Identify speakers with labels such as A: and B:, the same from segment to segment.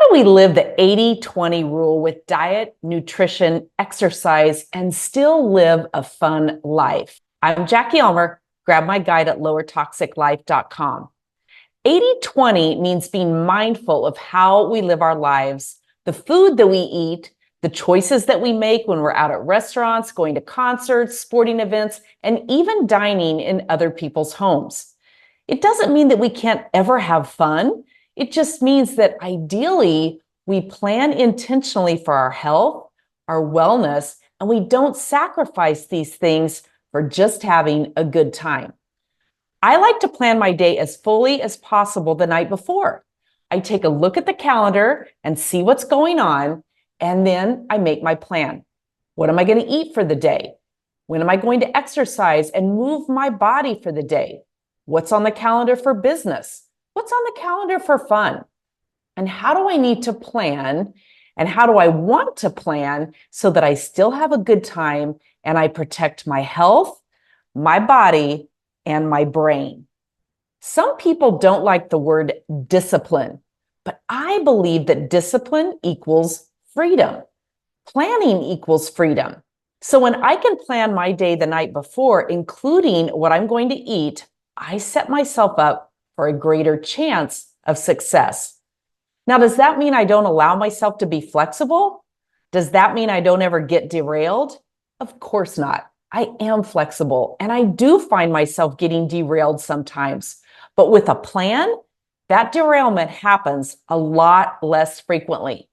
A: do we live the 80-20 rule with diet, nutrition, exercise, and still live a fun life? I'm Jackie Elmer. Grab my guide at lowertoxiclife.com. 80-20 means being mindful of how we live our lives, the food that we eat, the choices that we make when we're out at restaurants, going to concerts, sporting events, and even dining in other people's homes. It doesn't mean that we can't ever have fun. It just means that ideally, we plan intentionally for our health, our wellness, and we don't sacrifice these things for just having a good time. I like to plan my day as fully as possible the night before. I take a look at the calendar and see what's going on, and then I make my plan. What am I going to eat for the day? When am I going to exercise and move my body for the day? What's on the calendar for business? What's on the calendar for fun? And how do I need to plan? And how do I want to plan so that I still have a good time and I protect my health, my body, and my brain? Some people don't like the word discipline, but I believe that discipline equals freedom. Planning equals freedom. So when I can plan my day the night before, including what I'm going to eat, I set myself up for a greater chance of success. Now, does that mean I don't allow myself to be flexible? Does that mean I don't ever get derailed? Of course not. I am flexible and I do find myself getting derailed sometimes. But with a plan, that derailment happens a lot less frequently.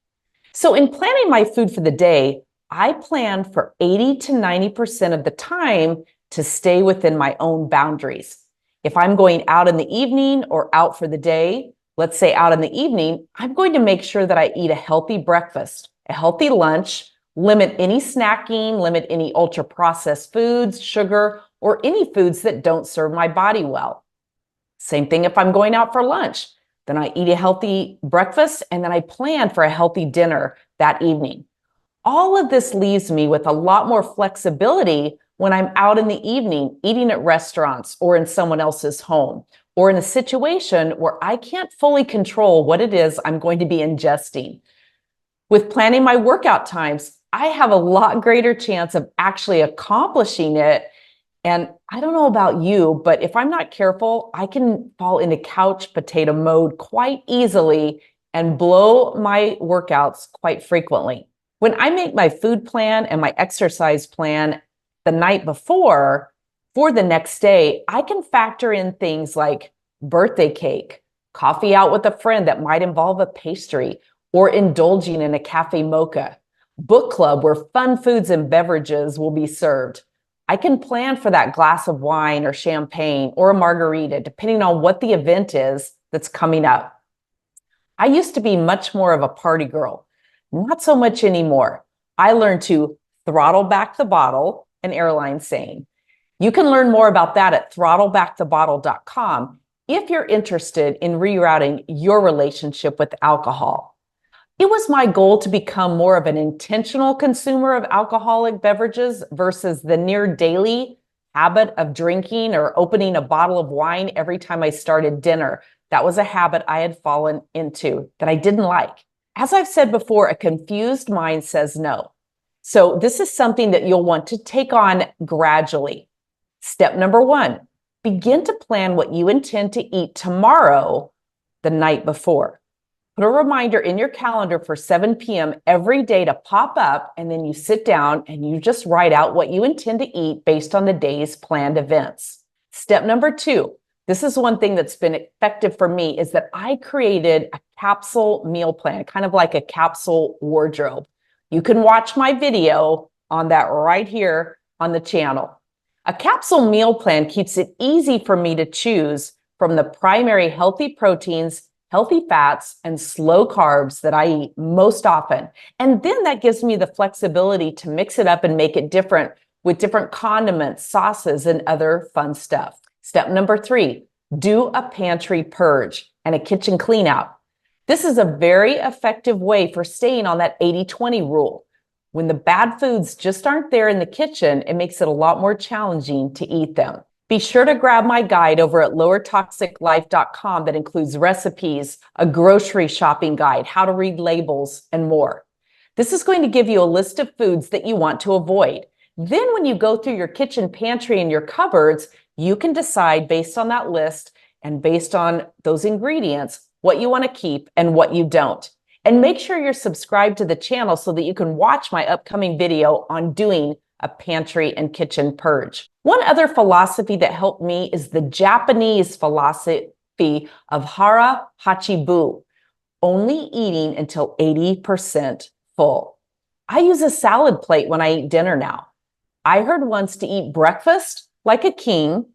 A: So in planning my food for the day, I plan for 80 to 90% of the time to stay within my own boundaries. If I'm going out in the evening or out for the day, let's say out in the evening, I'm going to make sure that I eat a healthy breakfast, a healthy lunch, limit any snacking, limit any ultra-processed foods, sugar, or any foods that don't serve my body well. Same thing if I'm going out for lunch. Then I eat a healthy breakfast and then I plan for a healthy dinner that evening. All of this leaves me with a lot more flexibility when I'm out in the evening, eating at restaurants or in someone else's home, or in a situation where I can't fully control what it is I'm going to be ingesting. With planning my workout times, I have a lot greater chance of actually accomplishing it. And I don't know about you, but if I'm not careful, I can fall into couch potato mode quite easily and blow my workouts quite frequently. When I make my food plan and my exercise plan the night before, for the next day, I can factor in things like birthday cake, coffee out with a friend that might involve a pastry, or indulging in a cafe mocha, book club where fun foods and beverages will be served. I can plan for that glass of wine or champagne or a margarita, depending on what the event is that's coming up. I used to be much more of a party girl, not so much anymore. I learned to throttle back the bottle, an airline saying. You can learn more about that at throttlebackthebottle.com if you're interested in rerouting your relationship with alcohol. It was my goal to become more of an intentional consumer of alcoholic beverages versus the near daily habit of drinking or opening a bottle of wine every time I started dinner. That was a habit I had fallen into that I didn't like. As I've said before, a confused mind says no. So this is something that you'll want to take on gradually. Step number 1, begin to plan what you intend to eat tomorrow the night before. Put a reminder in your calendar for 7 p.m. every day to pop up, and then you sit down and you just write out what you intend to eat based on the day's planned events. Step number 2, this is one thing that's been effective for me, is that I created a capsule meal plan, kind of like a capsule wardrobe. You can watch my video on that right here on the channel. A capsule meal plan keeps it easy for me to choose from the primary healthy proteins, healthy fats, and slow carbs that I eat most often. And then that gives me the flexibility to mix it up and make it different with different condiments, sauces, and other fun stuff. Step number 3, do a pantry purge and a kitchen clean out. This is a very effective way for staying on that 80-20 rule. When the bad foods just aren't there in the kitchen, it makes it a lot more challenging to eat them. Be sure to grab my guide over at lowertoxiclife.com that includes recipes, a grocery shopping guide, how to read labels, and more. This is going to give you a list of foods that you want to avoid. Then when you go through your kitchen pantry and your cupboards, you can decide based on that list and based on those ingredients what you want to keep and what you don't. And make sure you're subscribed to the channel so that you can watch my upcoming video on doing a pantry and kitchen purge. One other philosophy that helped me is the Japanese philosophy of hara hachibu, only eating until 80% full. I use a salad plate when I eat dinner now. I heard once to eat breakfast like a king,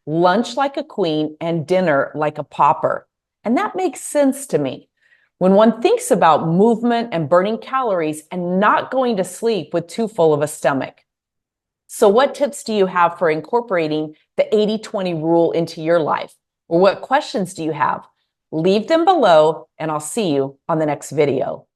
A: lunch like a queen, and dinner like a pauper. And that makes sense to me. When one thinks about movement and burning calories and not going to sleep with too full of a stomach. So what tips do you have for incorporating the 80-20 rule into your life? Or what questions do you have? Leave them below, and I'll see you on the next video.